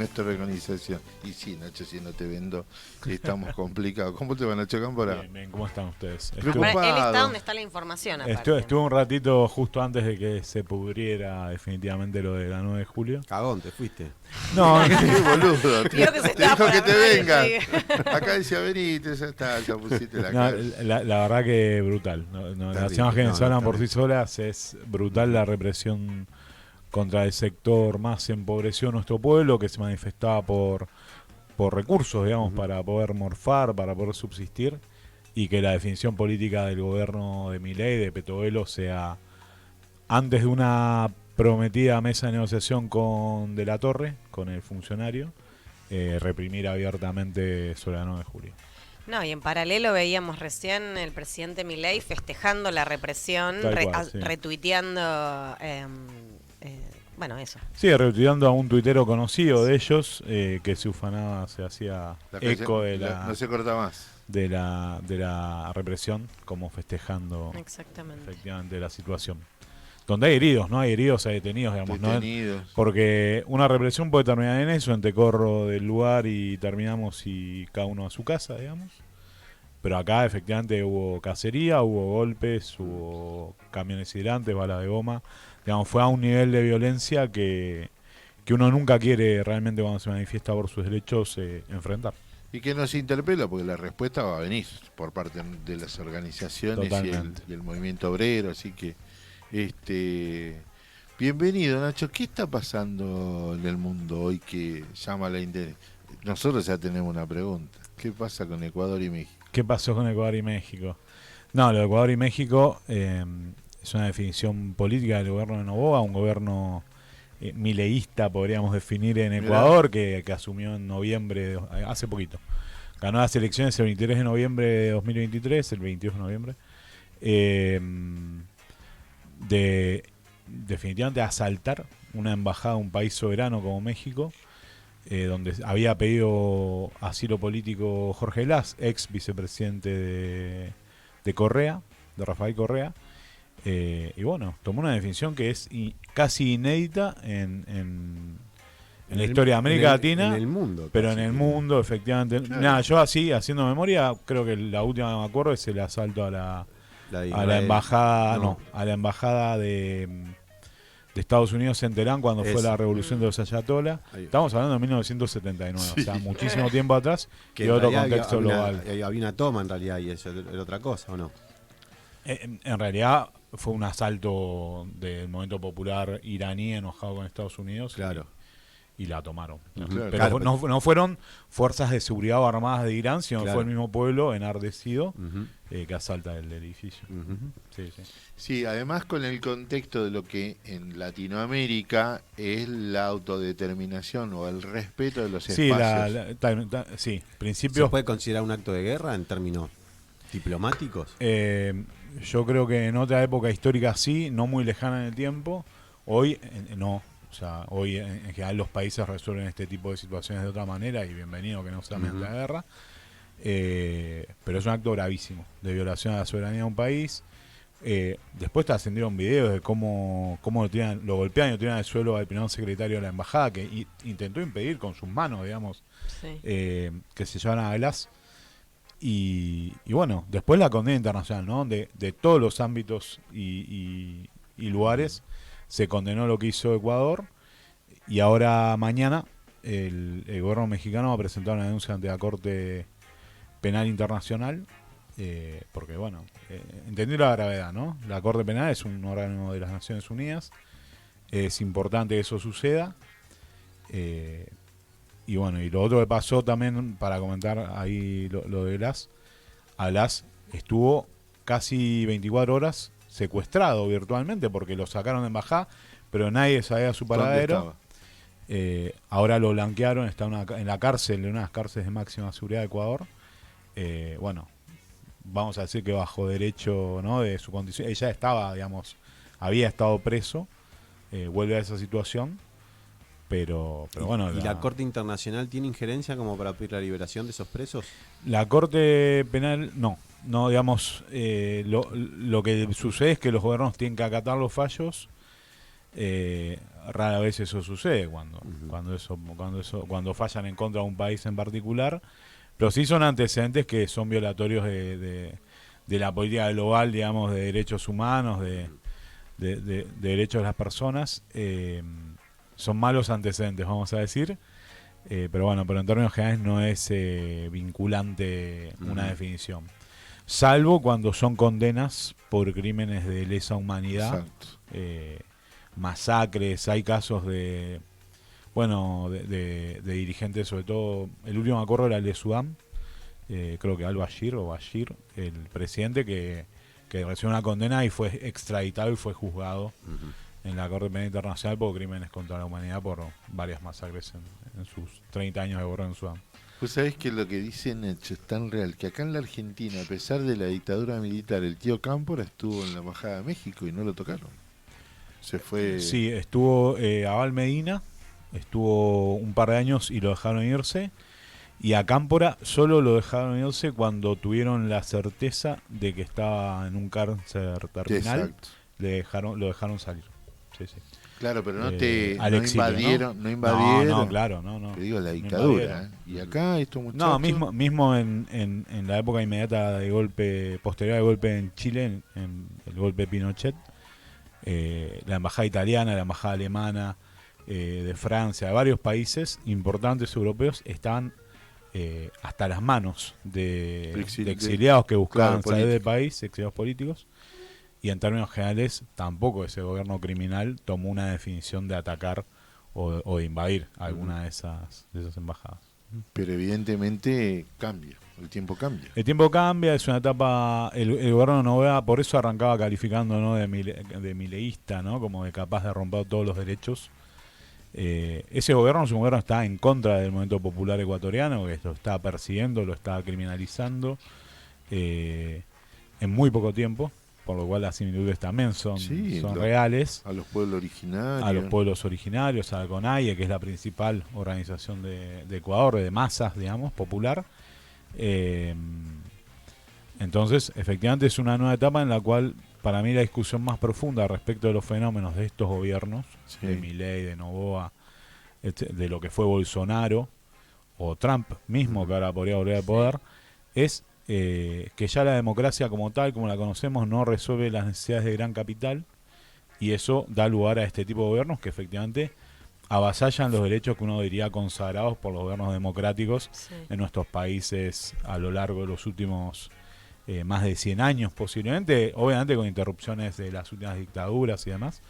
Nuestra organización. Y sí, Nacho, si no te vendo, estamos complicados. ¿Cómo te va, Nacho Cámpora? Bien, bien, ¿cómo están ustedes? Bueno, él está Preocupado. donde está la información, aparte. Estuve un ratito justo antes de que se pudriera definitivamente lo de la 9 de julio. Cagón, te fuiste. No, Qué boludo. Vio que se Te estaba dijo por que te armar y vengas. llegué. Acá decía, venite, ya está, ya pusiste la no, cara. la verdad que brutal. Las imágenes no, hablan por sí terrible. solas, es brutal la represión contra el sector más empobrecido de nuestro pueblo, que se manifestaba por recursos, digamos, para poder morfar, para poder subsistir, y que la definición política del gobierno de Milei, de Petovelo, sea antes de una prometida mesa de negociación con De la Torre, con el funcionario, reprimir abiertamente sobre la 9 de julio. No, y en paralelo veíamos recién el presidente Milei festejando la represión, Tal cual, sí. retuiteando, bueno, eso. Sí, retuiteando a un tuitero conocido de ellos, que se ufanaba, se hacía La eco de no se corta más. de la represión, como festejando Exactamente. efectivamente la situación. Donde hay heridos, no hay heridos, hay detenidos, digamos, ¿no? Detenidos. Porque una represión puede terminar en eso, en te corro del lugar y terminamos y cada uno a su casa, digamos. Pero acá efectivamente hubo cacería, hubo golpes, hubo camiones hidrantes, balas de goma. Digamos, fue a un nivel de violencia que uno nunca quiere realmente cuando se manifiesta por sus derechos enfrentar. Y que nos interpela, porque la respuesta va a venir por parte de las organizaciones Totalmente. y el movimiento obrero, así que bienvenido, Nacho. ¿Qué está pasando en el mundo hoy que llama la interés? Nosotros ya tenemos una pregunta. ¿Qué pasa con Ecuador y México? ¿Qué pasó con Ecuador y México? No, lo de Ecuador y México es una definición política del gobierno de Noboa, un gobierno mileísta, podríamos definir, en Ecuador, que asumió en noviembre, hace poquito. Ganó las elecciones el 23 de noviembre de 2023, el 22 de noviembre. Eh, de definitivamente asaltar una embajada de un país soberano como México, donde había pedido asilo político Jorge Glass, ex vicepresidente de Correa, de Rafael Correa, y bueno, tomó una definición que es casi inédita en la historia de América Latina, En el mundo. pero en casi. el mundo, efectivamente. Claro. Nada, yo así, haciendo memoria, creo que la última que me acuerdo es el asalto a de la Israel. embajada, No. a la embajada de Estados Unidos en Teherán cuando fue Eso. la revolución de los ayatollah. Ahí va. Estamos hablando de 1979, Sí. o sea, muchísimo tiempo atrás Que y en otro realidad contexto global. había una toma en realidad y eso era otra cosa, ¿o no? En realidad fue un asalto del movimiento popular iraní enojado con Estados Unidos, Claro. y la tomaron. Ujú. Claro. Pero Claro, no fueron fuerzas de seguridad o armadas de Irán, sino Claro. fue el mismo pueblo enardecido Ujú, que asalta el edificio. ujú. Sí, sí. Sí, además con el contexto de lo que en Latinoamérica es la autodeterminación o el respeto de los Sí, espacios. sí, ¿Se principios. puede considerar un acto de guerra en términos diplomáticos? Yo creo que en otra época histórica sí, no muy lejana en el tiempo. Hoy no. O sea, hoy en general los países resuelven este tipo de situaciones de otra manera y bienvenido que no sea mediante la guerra. Pero es un acto gravísimo de violación a la soberanía de un país. Después te ascendieron videos de cómo lo golpean y lo tiran al suelo al primer secretario de la embajada, que intentó impedir con sus manos, digamos, Sí. Mm. que se llevaran a Glass. Y bueno, después la condena internacional, ¿no? De todos los ámbitos y lugares se condenó lo que hizo Ecuador. Y ahora mañana el gobierno mexicano va a presentar una denuncia ante la Corte Penal Internacional, porque bueno, entender la gravedad, ¿no? La Corte Penal es un órgano de las Naciones Unidas, es importante que eso suceda. Y bueno, y lo otro que pasó también, para comentar ahí lo de Glass, a Glass estuvo casi 24 horas secuestrado virtualmente porque lo sacaron de embajada, pero nadie sabía su ¿Dónde paradero. estaba? Ahora lo blanquearon, está en la cárcel, en una de las cárceles de máxima seguridad de Ecuador. Bueno, vamos a decir que bajo derecho, ¿no?, de su condición, ella estaba, digamos, había estado preso, vuelve a esa situación. Pero bueno, ¿Y la Corte Internacional tiene injerencia como para pedir la liberación de esos presos? la Corte Penal no, digamos, lo que sucede es que los gobiernos tienen que acatar los fallos, Rara vez eso sucede cuando, Ujú. cuando fallan en contra de un país en particular, pero sí son antecedentes que son violatorios de la política global, digamos, de derechos humanos, de derechos de las personas. Son malos antecedentes, vamos a decir. Pero bueno, pero en términos generales no es vinculante una Ujú. definición. Salvo cuando son condenas por crímenes de lesa humanidad, Exacto. eh, masacres, hay casos de, bueno, de dirigentes, sobre todo, el último me acuerdo era el de Sudán, creo que al-Bashir o Bashir, el presidente que recibió una condena y fue extraditado y fue juzgado Ujú. en la Corte Penal Internacional por crímenes contra la humanidad por varias masacres en sus 30 años de gobierno en Sudán. Pues sabés que lo que dice Nacho es tan real que acá en la Argentina, a pesar de la dictadura militar, el tío Cámpora estuvo en la Embajada de México y no lo tocaron. Se fue. Sí, estuvo Abal Medina, estuvo un par de años y lo dejaron irse. Y a Cámpora solo lo dejaron irse cuando tuvieron la certeza de que estaba en un cáncer terminal. Exacto. Lo dejaron salir. Sí, sí. Claro, pero Al no exilio, ¿no? invadieron, no No, invadieron. claro, no. Te digo, la No dictadura, invadieron. ¿eh? Y acá estos No, muchachos. mismo en la época inmediata de golpe, posterior al golpe en Chile, en el golpe de Pinochet, la embajada italiana, la embajada alemana, de Francia, de varios países importantes europeos estaban hasta las manos de exiliados que buscaban Claro, salir del político. país, exiliados políticos, y en términos generales tampoco ese gobierno criminal tomó una definición de atacar o de invadir Ujú. alguna de esas embajadas. Pero evidentemente cambia, el tiempo cambia. El tiempo cambia, es una etapa, el gobierno de Noboa por eso arrancaba calificando, ¿no?, de mileísta, ¿no?, como de capaz de romper todos los derechos. Ese gobierno, su gobierno está en contra del movimiento popular ecuatoriano, que lo está persiguiendo, lo está criminalizando eh, en muy poco tiempo, por lo cual las similitudes también Sí, son reales. a los pueblos A los originarios. pueblos originarios, a la CONAIE, que es la principal organización de Ecuador, de masas, digamos, popular. Eh, entonces, efectivamente es una nueva etapa en la cual, para mí, la discusión más profunda respecto de los fenómenos de estos gobiernos, de Sí. Milei, de Noboa, de lo que fue Bolsonaro o Trump mismo, que Ujú. ahora podría volver al poder, es que ya la democracia como tal, como la conocemos, no resuelve las necesidades de gran capital, y eso da lugar a este tipo de gobiernos que efectivamente avasallan los derechos que uno diría consagrados por los gobiernos democráticos Sí. en nuestros países a lo largo de los últimos más de 100 años posiblemente, obviamente con interrupciones de las últimas dictaduras y demás,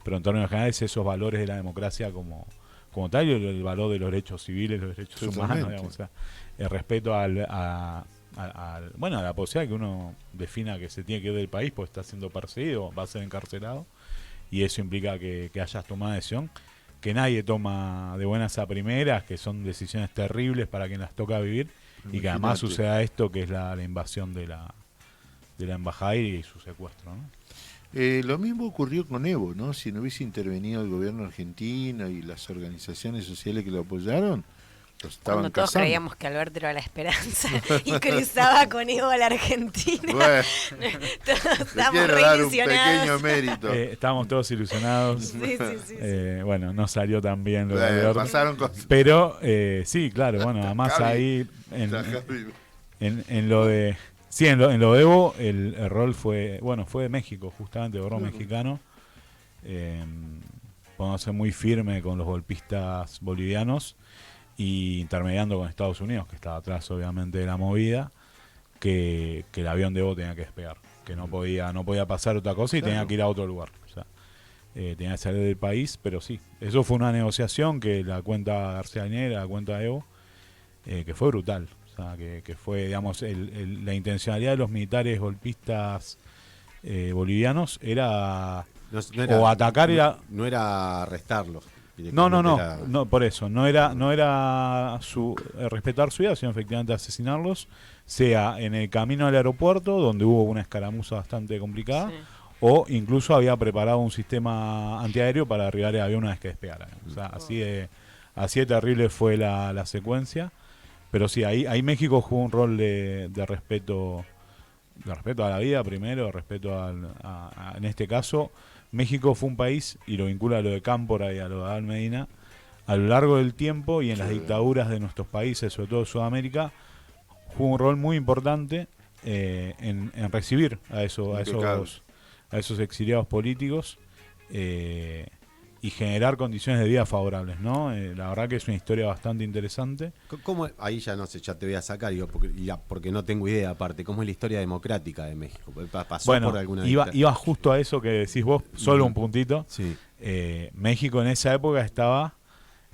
pero en términos generales esos valores de la democracia como tal, y el valor de los derechos civiles, los derechos humanos, Totalmente. digamos, o sea, el respeto bueno, a la posibilidad que uno defina que se tiene que ir del país porque está siendo perseguido, va a ser encarcelado, y eso implica que hayas tomado una decisión que nadie toma de buenas a primeras, que son decisiones terribles para quien las toca vivir, y que además Imagínate. suceda esto que es la invasión de la embajada y su secuestro, ¿no? Lo mismo ocurrió con Evo, ¿no? Si no hubiese intervenido el gobierno argentino y las organizaciones sociales que lo apoyaron, los estaban Cuando todos cazando. creíamos que Alberto era la esperanza y cruzaba con Evo a la Argentina. Bueno, Todos te estábamos quiero re dar un pequeño ilusionados. mérito. Estábamos todos ilusionados. Sí, sí, sí, sí. Bueno, no salió tan bien lo de Alberto. Pasaron cosas. Pero sí, claro, bueno, además Javi. ahí Javi. en lo de... Sí, en lo de Evo el rol fue, bueno, fue de México, justamente, el gobierno Claro. mexicano. Podemos ser muy firme con los golpistas bolivianos y intermediando con Estados Unidos, que estaba atrás obviamente de la movida, que el avión de Evo tenía que despegar, que no podía pasar otra cosa y Claro. tenía que ir a otro lugar. O sea, tenía que salir del país, pero sí, eso fue una negociación que la cuenta García Linera, la cuenta de Evo, que fue brutal. O sea, que fue, digamos, la intencionalidad de los militares golpistas bolivianos era o atacar no era arrestarlos. no, Directamente era- no, por eso, no era respetar su vida, sino efectivamente asesinarlos, sea en el camino al aeropuerto, donde hubo una escaramuza bastante complicada, Sí. o incluso había preparado un sistema antiaéreo para derribar el avión una vez que despegara. O sea, así de terrible fue la secuencia. Pero sí, ahí México jugó un rol de respeto a la vida primero, respeto en este caso, México fue un país, y lo vincula a lo de Cámpora y a lo de Abel Medina, a lo largo del tiempo y en las dictaduras de nuestros países, sobre todo Sudamérica, jugó un rol muy importante en recibir a esos exiliados políticos y generar condiciones de vida favorables, ¿no? La verdad que es una historia bastante interesante. ¿Cómo, ahí ya no sé, ya te voy a sacar, digo, porque no tengo idea aparte, ¿cómo es la historia democrática de México? ¿Pasó Bueno, por alguna iba justo a eso que decís vos, solo un puntito. Sí. México en esa época estaba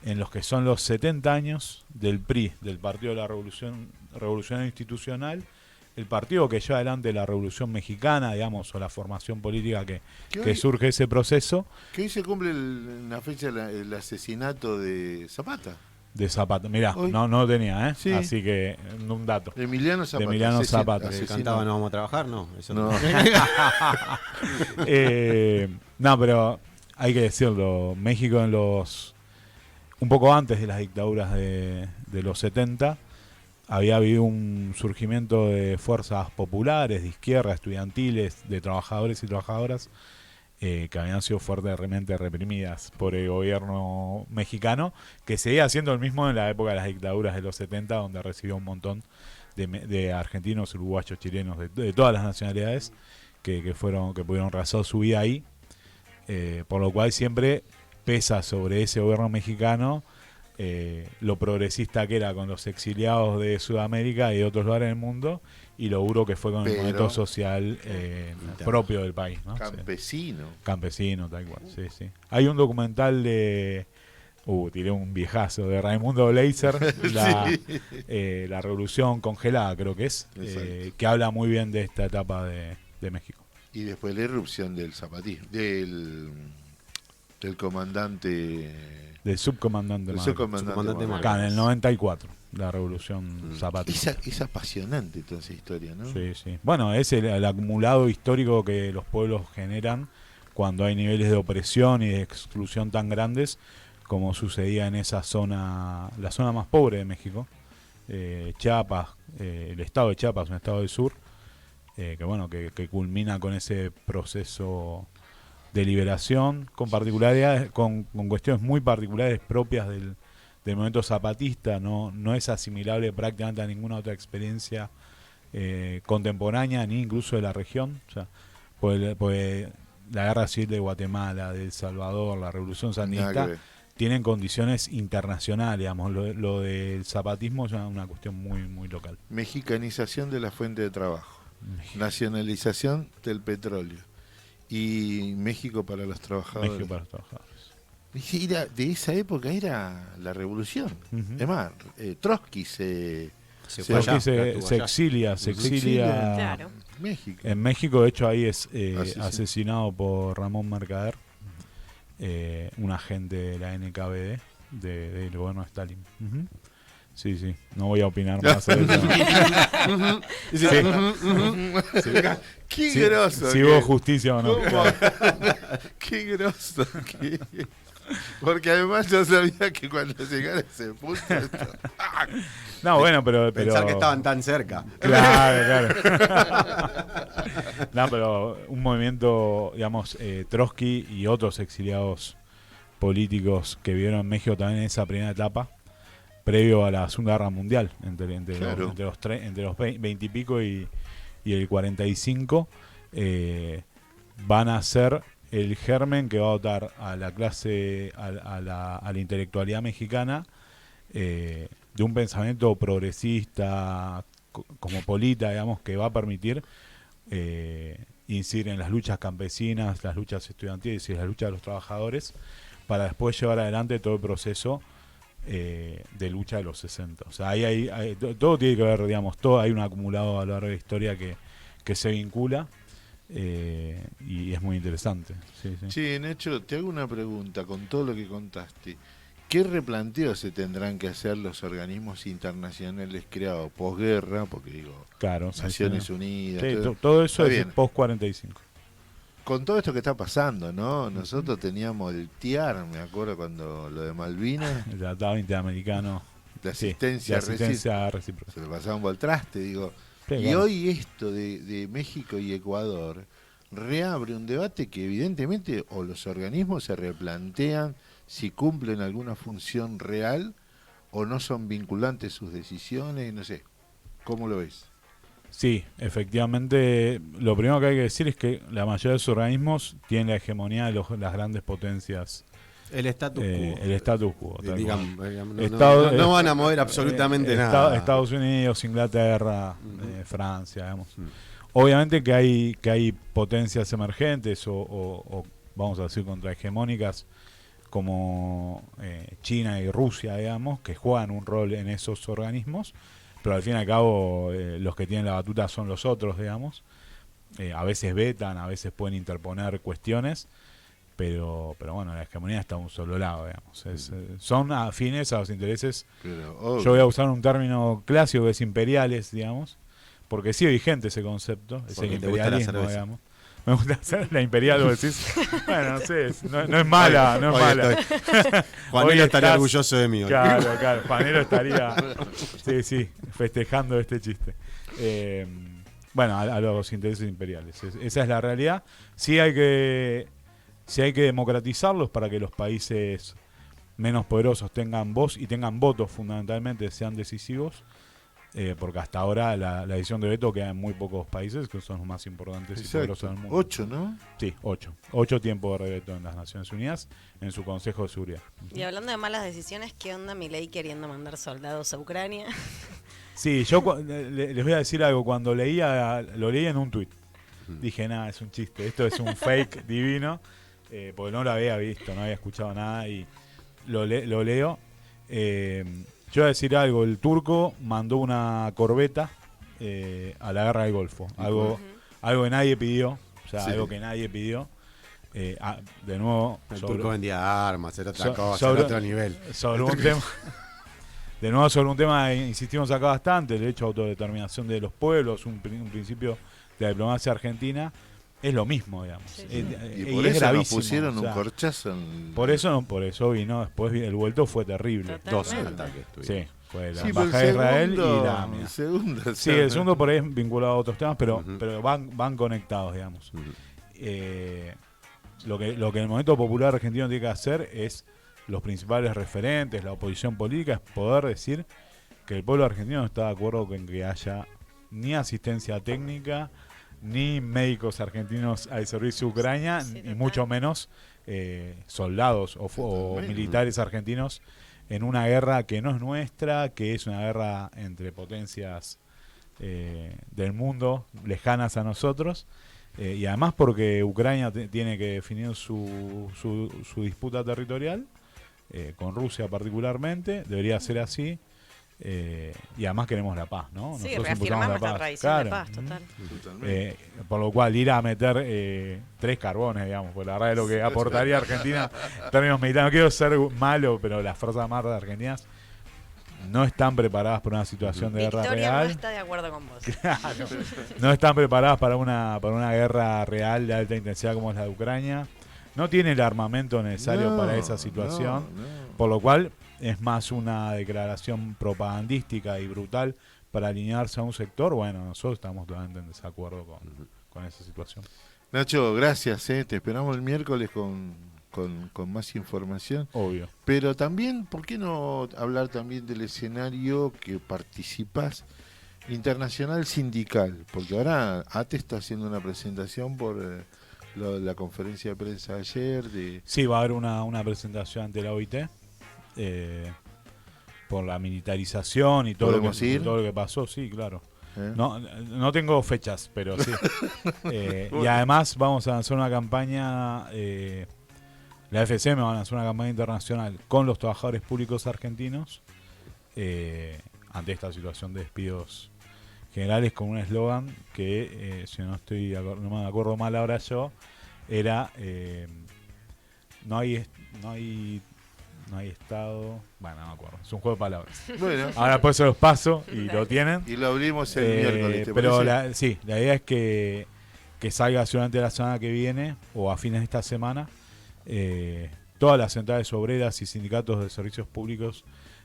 en los que son los 70 años del PRI, del Partido de la Revolución Institucional, el partido que lleva adelante la Revolución Mexicana, digamos, o la formación política que surge ese proceso. Que hoy se cumple en la fecha el asesinato de Zapata. De Zapata, mirá, Hoy. no lo tenía, ¿eh? Sí. Así que un dato. Emiliano Zapata. De Emiliano Zapata. ¿Que cantaba No vamos a trabajar? No, eso No. No, pero hay que decirlo, México un poco antes de las dictaduras de los 70, había habido un surgimiento de fuerzas populares, de izquierda, estudiantiles, de trabajadores y trabajadoras, que habían sido fuertemente reprimidas por el gobierno mexicano, que seguía siendo el mismo en la época de las dictaduras de los 70, donde recibió un montón de argentinos, uruguayos, chilenos, de todas las nacionalidades, que pudieron realizar su vida ahí, por lo cual siempre pesa sobre ese gobierno mexicano lo progresista que era con los exiliados de Sudamérica y de otros lugares del mundo, y lo duro que fue con el movimiento social propio del país, ¿no? Campesino. Sí. Campesino, tal cual, sí, sí. Hay un documental de... tiré un viejazo, de Raimundo Bleiser, la Revolución Congelada, creo que es, que habla muy bien de esta etapa de México. Y después la irrupción del zapatismo, del comandante... Del subcomandante Marcos. Acá, en el 94, la Revolución Zapatista. Es apasionante toda esa historia, ¿no? Sí, sí. Bueno, es el acumulado histórico que los pueblos generan cuando hay niveles de opresión y de exclusión tan grandes como sucedía en esa zona, la zona más pobre de México, Chiapas, el estado de Chiapas, un estado del sur, que culmina con ese proceso de liberación, con particularidades, con cuestiones muy particulares propias del movimiento zapatista. No es asimilable prácticamente a ninguna otra experiencia contemporánea, ni incluso de la región. O sea, pues la guerra civil de Guatemala, de El Salvador, la revolución sandinista, tienen condiciones internacionales, digamos. Lo del zapatismo es una cuestión muy, muy local. Mexicanización de la fuente de trabajo, nacionalización del petróleo. Y México para los trabajadores. México para los trabajadores. De esa época era la revolución. Es más, Trotsky se exilia. Claro. México. En México, de hecho, ahí es asesinado por Ramón Mercader, un agente de la NKVD del gobierno de Stalin. Sí, sí, no voy a opinar más sobre eso. Qué groso. Si hubo justicia o no. Qué groso. Porque además yo sabía que cuando llegara ese punto... No, bueno, pero... Pensar que estaban tan cerca. Claro. No, pero un movimiento, digamos, Trotsky y otros exiliados políticos que vivieron en México también en esa primera etapa, previo a la Segunda Guerra Mundial, entre los 20 y pico y el 45, van a ser el germen que va a dotar a la clase, a la intelectualidad mexicana, de un pensamiento progresista, cosmopolita, digamos, que va a permitir incidir en las luchas campesinas, las luchas estudiantiles y las luchas de los trabajadores, para después llevar adelante todo el proceso de lucha de los 60. O sea, ahí todo tiene que ver, digamos, todo hay un acumulado a lo largo de la historia que se vincula, y es muy interesante. Sí. Nacho, te hago una pregunta con todo lo que contaste. ¿Qué replanteos se tendrán que hacer los organismos internacionales creados posguerra? Porque digo, claro, Naciones Unidas. Sí, todo eso es post-45. Con todo esto que está pasando, ¿no? Nosotros teníamos el TIAR, me acuerdo cuando lo de Malvinas. El Tratado Interamericano de asistencia recíproca. Se le pasaba un bol traste, digo. Sí, y claro. hoy esto de México y Ecuador reabre un debate que evidentemente o los organismos se replantean si cumplen alguna función real o no son vinculantes sus decisiones, no sé. ¿Cómo lo ves? Sí, efectivamente, lo primero que hay que decir es que la mayoría de los organismos tienen la hegemonía de las grandes potencias. El status quo. El status quo. tal Digamos, cual. no van a mover absolutamente nada. Estados Unidos, Inglaterra, Francia, digamos. Obviamente que hay potencias emergentes o vamos a decir contrahegemónicas como China y Rusia, digamos, que juegan un rol en esos organismos, pero al fin y al cabo los que tienen la batuta son los otros, digamos. A veces vetan, a veces pueden interponer cuestiones, pero bueno, la hegemonía está a un solo lado, digamos. Son afines a los intereses. Pero, yo voy a usar un término clásico que es imperiales, digamos, porque sigue vigente ese concepto, ese Porque te gusta la imperialismo, cerveza. digamos. Me gusta hacer la imperial, vos decís. Bueno, no sé, no es mala, no es mala. Juanelo Hoy estaría estás- orgulloso de mí hoy. Claro, Juanelo estaría, sí, festejando este chiste. Bueno, a los intereses imperiales. Esa es la realidad. Sí hay que democratizarlos para que los países menos poderosos tengan voz y tengan votos, fundamentalmente, sean decisivos. Porque hasta ahora la decisión de veto queda en muy pocos países, que son los más importantes y poderosos del mundo. 8, ¿no? Sí, 8. 8 tiempos de veto en las Naciones Unidas, en su Consejo de Seguridad. Y hablando de malas decisiones, ¿qué onda Milei queriendo mandar soldados a Ucrania? Sí, yo les voy a decir algo. Cuando lo leí en un tuit. Dije, nada, es un chiste. Esto es un fake divino. Porque no lo había visto, no había escuchado nada. Y lo leo. Yo voy a decir algo. El turco mandó una corbeta a la guerra del Golfo. Algo que nadie pidió. O sea, Sí. algo que nadie pidió. De nuevo, El turco vendía armas, era otra cosa, sobre- era otro nivel. sobre un tema. De nuevo, sobre un tema que insistimos acá bastante, el derecho a autodeterminación de los pueblos, un principio de la diplomacia argentina, es lo mismo, digamos. Sí, Y Y por es eso nos gravísimo, pusieron o sea, un corchazo. En... por eso vino después, el vuelto fue terrible. Totalmente. 12 ataques tuvimos. Sí, fue la Sí, pero embajada de Israel y segundo- la AMIA. el segundo, Sí, el segundo por ahí es vinculado a otros temas, pero, Ujú. pero van conectados, digamos. Ujú. Lo que el movimiento popular argentino tiene que hacer es, los principales referentes, la oposición política, es poder decir que el pueblo argentino no está de acuerdo con que haya ni asistencia técnica, ni médicos argentinos al servicio de Ucrania, Sí, ni total. mucho menos soldados o Totalmente. militares argentinos en una guerra que no es nuestra, que es una guerra entre potencias del mundo lejanas a nosotros, y además porque Ucrania tiene que definir su disputa territorial, con Rusia particularmente, debería ser así, y además queremos la paz, ¿no? Sí, Nosotros impulsamos reafirmamos la paz. tradición de Claro. paz, total. Totalmente. Por lo cual ir a meter 3 carbones, digamos, pues la verdad es lo que aportaría Argentina en términos militares. No quiero ser malo, pero las Fuerzas Armadas argentinas no están preparadas para una situación de guerra Victoria no real. está de acuerdo con vos. Claro. No están preparadas para una guerra real de alta intensidad como es la de Ucrania. No tiene el armamento necesario No, para esa situación. no. Por lo cual es más una declaración propagandística y brutal para alinearse a un sector. Bueno, nosotros estamos totalmente en desacuerdo con esa situación. Nacho, gracias. Te esperamos el miércoles con más información. Obvio. Pero también, ¿por qué no hablar también del escenario que participas internacional sindical? Porque ahora ATE está haciendo una presentación por la conferencia de prensa ayer. Sí, va a haber una presentación ante la OIT por la militarización y todo ¿Podemos ir? todo lo que pasó. Sí, claro. ¿eh? No tengo fechas, pero sí. Y además vamos a lanzar una campaña, la FCM va a lanzar una campaña internacional con los trabajadores públicos argentinos ante esta situación de despidos generales, con un eslogan que, si no me acuerdo mal ahora yo, era no hay Estado, bueno, no me acuerdo, es un juego de palabras. Bueno, Ahora por eso los paso y lo tienen. y lo abrimos el miércoles. ¿te Pero parece? la idea es que salga durante la semana que viene o a fines de esta semana todas las centrales obreras y sindicatos de servicios públicos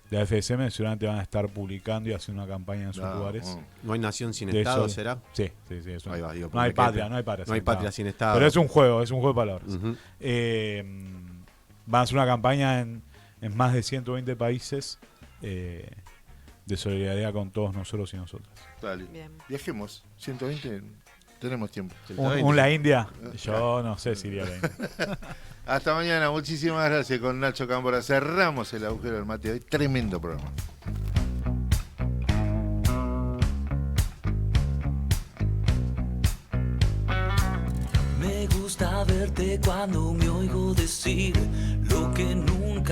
de la FSM seguramente van a estar publicando y haciendo una campaña en sus lugares. No hay nación sin De Estado, eso- ¿será? Sí, sí, sí. Ahí va, digo, no hay porque patria, que- no hay patria. No hay patria sin Estado. Pero es un juego de palabras. Ujú. Van a hacer una campaña en más de 120 países de solidaridad con todos nosotros y nosotras. Dale. Bien. Viajemos. 120, tenemos tiempo. La India, yo no sé si iría a la India. Hasta mañana. Muchísimas gracias con Nacho Cámpora. Cerramos el agujero del mate de hoy. Tremendo programa. Me gusta verte cuando me oigo decir lo que nunca